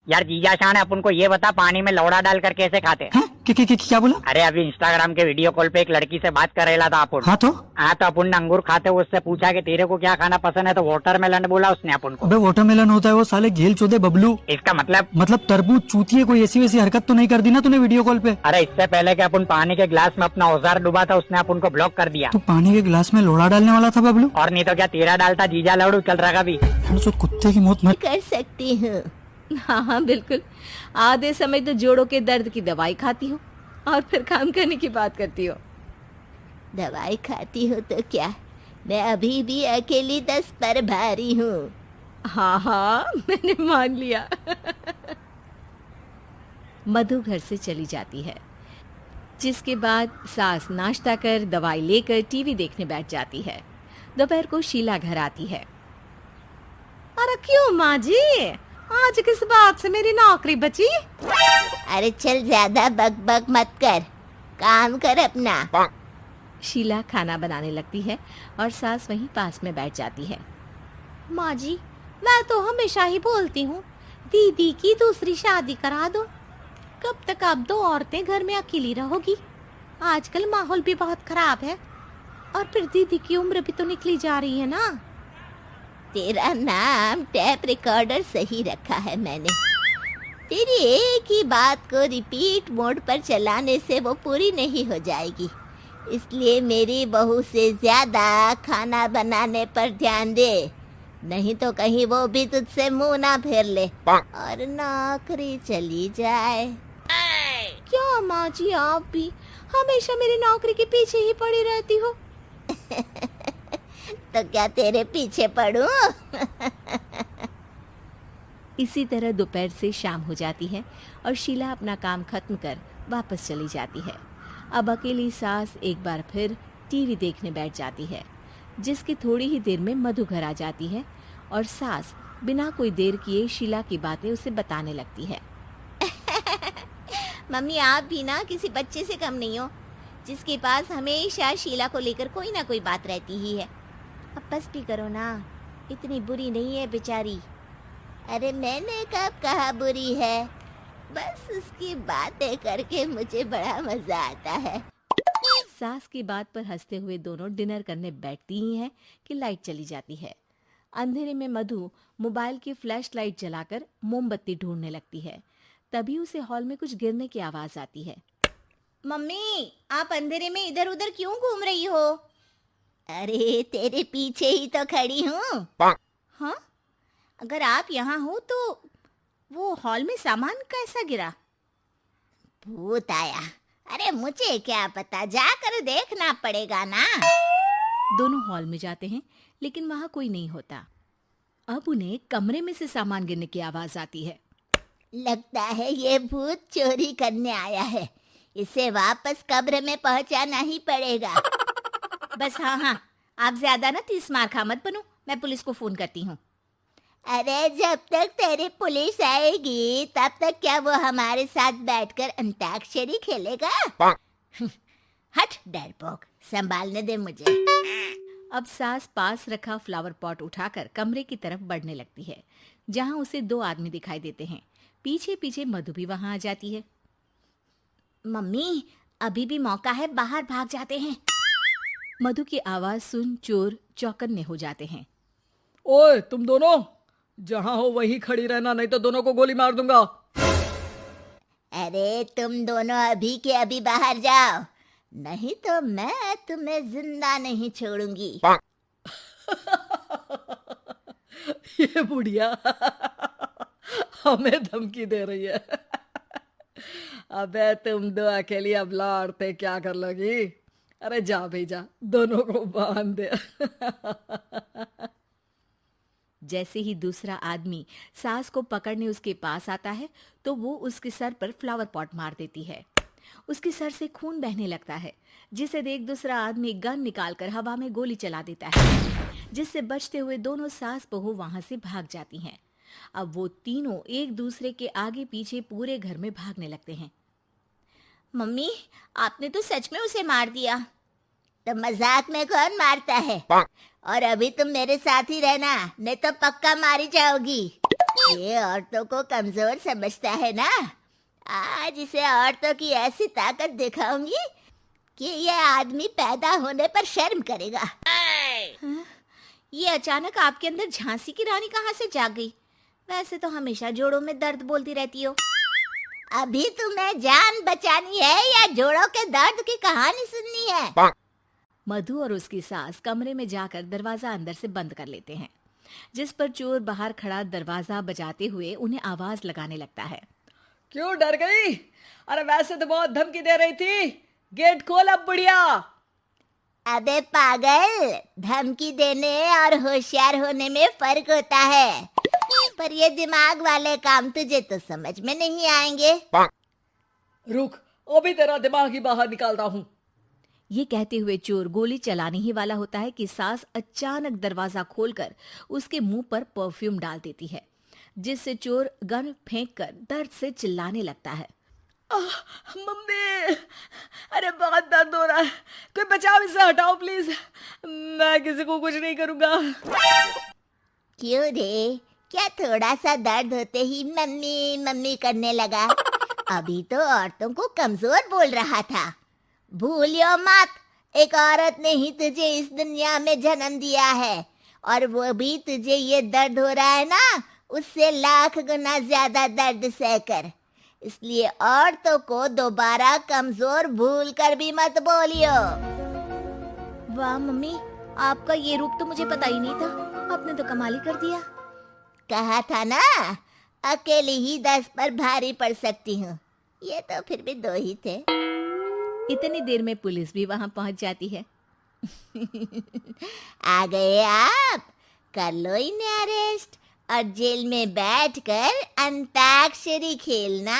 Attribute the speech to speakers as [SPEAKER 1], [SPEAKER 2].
[SPEAKER 1] यार जीजा शान, अपन को ये बता, पानी में लौड़ा डालकर कैसे खाते हैं?
[SPEAKER 2] क्या बोला?
[SPEAKER 1] अरे अभी इंस्टाग्राम के वीडियो कॉल पे एक लड़की से बात कर रहा था अपन।
[SPEAKER 2] हाँ तो
[SPEAKER 1] अपन ने अंगूर खाते हुए उससे पूछा कि तेरे को क्या खाना पसंद है, तो वाटरमेलन बोला उसने अपन को।
[SPEAKER 2] अबे वाटरमेलन होता है वो, साले घेल चोदे बबलू।
[SPEAKER 1] इसका मतलब
[SPEAKER 2] तरबूज चूतिए, कोई ऐसी वैसी हरकत तो नहीं कर दी ना तूने वीडियो कॉल पे?
[SPEAKER 1] अरे इससे पहले कि अपन पानी के गिलास में अपना औजार डुबा था, उसने अपन को ब्लॉक कर दिया।
[SPEAKER 2] तू पानी के गिलास में लोड़ा डालने वाला था बबलू?
[SPEAKER 1] और नहीं तो क्या, तेरा डालता जीजा लड़ू चल रहा भी।
[SPEAKER 2] कुत्ते की मौत मत
[SPEAKER 3] कर सकती हूँ। हाँ बिल्कुल, आधे समय तो जोड़ों के दर्द की दवाई खाती हो और फिर काम करने की बात करती हो। दवाई खाती हो तो क्या, मैं अभी भी अकेली 10 पर भारी हूँ। हाँ मैंने मान लिया। मधु घर से चली जाती है, जिसके बाद सास नाश्ता कर दवाई लेकर टीवी देखने बैठ जाती है। दोपहर को शीला घर आती है। अरे क्यों माँ जी, आज किस बात से मेरी नौकरी बची? अरे चल ज्यादा बक मत कर, काम कर अपना। शीला खाना बनाने लगती है और सास वहीं पास में बैठ जाती है। माँ जी, मैं तो हमेशा ही बोलती हूँ दीदी की दूसरी शादी करा दो। कब तक आप 2 औरतें घर में अकेली रहोगी? आजकल माहौल भी बहुत खराब है और फिर दीदी की उम्र भी तो निकली जा रही है ना। तेरा नाम टैप रिकॉर्डर सही रखा है मैंने। तेरी एक ही बात को रिपीट मोड पर चलाने से वो पूरी नहीं हो जाएगी, इसलिए मेरी बहू से ज्यादा खाना बनाने पर ध्यान दे, नहीं तो कहीं वो भी तुझसे मुंह ना फेर ले और नौकरी चली जाए। क्या माँ जी, आप भी हमेशा मेरी नौकरी के पीछे ही पड़ी रहती हो। तो क्या तेरे पीछे पड़ूं? इसी तरह दोपहर से शाम हो जाती है और शीला अपना काम खत्म कर वापस चली जाती है। अब अकेली सास एक बार फिर टीवी देखने बैठ जाती है, जिसकी थोड़ी ही देर में मधु घर आ जाती है और सास बिना कोई देर किए शीला की बातें उसे बताने लगती है। मम्मी, आप भी ना किसी बच्चे से कम नहीं हो, जिसके पास हमेशा शीला को लेकर कोई ना कोई बात रहती ही है। अब बस भी करो ना, इतनी बुरी नहीं है बेचारी। अरे मैंने कब कहा बुरी है, बस उसकी बातें करके मुझे बड़ा मजा आता है। सास की बात पर हंसते हुए दोनों डिनर करने बैठती ही हैं कि लाइट चली जाती है। अंधेरे में मधु मोबाइल की फ्लैश लाइट जलाकर मोमबत्ती ढूंढने लगती है। तभी उसे हॉल में कुछ गिरने की आवाज आती है। मम्मी, आप अंधेरे में इधर उधर क्यों घूम रही हो? अरे तेरे पीछे ही तो खड़ी हूँ। हाँ, अगर आप यहाँ हो तो वो हॉल में सामान कैसा गिरा? भूत आया। अरे मुझे क्या पता, जाकर देखना पड़ेगा ना। दोनों हॉल में जाते हैं, लेकिन वहाँ कोई नहीं होता। अब उन्हें कमरे में से सामान गिरने की आवाज आती है। लगता है ये भूत चोरी करने आया है, इसे वापस कब्र में पहुंचाना ही पड़ेगा। बस हाँ, आप ज्यादा ना 30 मार खा मत बनो, मैं पुलिस को फोन करती हूँ। अरे जब तक तेरी पुलिस आएगी तब तक क्या वो हमारे साथ बैठकर अंताक्षरी खेलेगा? हट डरपोक, संभालने दे मुझे। अब सास पास रखा फ्लावर पॉट उठाकर कमरे की तरफ बढ़ने लगती है, जहाँ उसे 2 आदमी दिखाई देते हैं। पीछे पीछे मधु भी वहां आ जाती है। मम्मी, अभी भी मौका है, बाहर भाग जाते हैं। मधु की आवाज सुन चोर चौकन्ने हो जाते हैं।
[SPEAKER 4] ओए तुम दोनों, जहां हो वहीं खड़ी रहना, नहीं तो दोनों को गोली मार दूंगा।
[SPEAKER 3] अरे तुम दोनों अभी के अभी बाहर जाओ, नहीं तो मैं तुम्हें जिंदा नहीं छोड़ूंगी।
[SPEAKER 4] ये बुढ़िया हमें धमकी दे रही है। अबे तुम 2 अकेली अबला औरतें क्या कर लोगी? अरे जा भेजा, दोनों को बांध दे।
[SPEAKER 3] जैसे ही दूसरा आदमी सास को पकड़ने उसके पास आता है, तो वो उसके सर पर फ्लावर पॉट मार देती है। उसके सर से खून बहने लगता है, जिसे देख दूसरा आदमी गन निकालकर हवा में गोली चला देता है, जिससे बचते हुए दोनों सास बहू वहां से भाग जाती हैं। अब वो तीनों एक दूसरे के आगे पीछे पूरे घर में भागने लगते हैं। मम्मी, आपने तो सच में उसे मार दिया। तो मजाक में कौन मारता है? और अभी तुम मेरे साथ ही रहना, नहीं तो पक्का मारी जाओगी। ये औरतों को कमजोर समझता है ना। आज इसे औरतों की ऐसी ताकत दिखाऊंगी कि ये आदमी पैदा होने पर शर्म करेगा। हाँ, ये अचानक आपके अंदर झांसी की रानी कहाँ से जाग गई? वैसे तो हमेशा जोड़ों में दर्द बोलती रहती हो। अभी तुम्हें जान बचानी है या जोड़ों के दर्द की कहानी सुननी है?
[SPEAKER 4] मधु और उसकी सास कमरे में जाकर दरवाजा अंदर से बंद कर लेते हैं, जिस पर चोर बाहर खड़ा दरवाजा बजाते हुए उन्हें आवाज लगाने लगता है। क्यों डर गई? अरे वैसे तो बहुत धमकी दे रही थी, गेट खोल अब बुढ़िया।
[SPEAKER 3] अबे पागल, धमकी देने और होशियार होने में फर्क होता है, पर ये दिमाग वाले काम तुझे तो समझ में नहीं आएंगे।
[SPEAKER 4] रुक, अभी तेरा दिमाग ही बाहर निकालता हूँ। ये कहते हुए चोर गोली चलाने ही वाला होता है कि सास अचानक दरवाजा खोलकर उसके मुंह पर परफ्यूम डाल देती है, जिससे चोर गन फेंककर दर्द से चिल्लाने लगता है। मम्मी, अरे बहुत दर्द हो रहा है, कोई बचाओ, इसे हटाओ प्लीज, मैं किसी को कुछ नहीं करूंगा।
[SPEAKER 3] क्यों रे, क्या थोड़ा सा दर्द होते ही मम्मी मम्मी करने लगा? अभी तो औरतों को कमजोर बोल रहा था। भूलियो मत, एक औरत ने ही तुझे इस दुनिया में जन्म दिया है, और वो भी तुझे ये दर्द हो रहा है ना, उससे लाख गुना ज्यादा दर्द सहकर। इसलिए औरतों को दोबारा कमजोर भूल कर भी मत बोलियो। वाह मम्मी, आपका ये रूप तो मुझे पता ही नहीं था, आपने तो कमाल ही कर दिया। कहा था ना, अकेली ही 10 पर भारी पड़ सकती हूँ, ये तो फिर भी 2 ही थे।
[SPEAKER 4] इतनी देर में पुलिस भी वहां पहुंच जाती है।
[SPEAKER 3] आ गए आप, कर लो इन्हें अरेस्ट और जेल में बैठकर अंताक्षरी खेलना।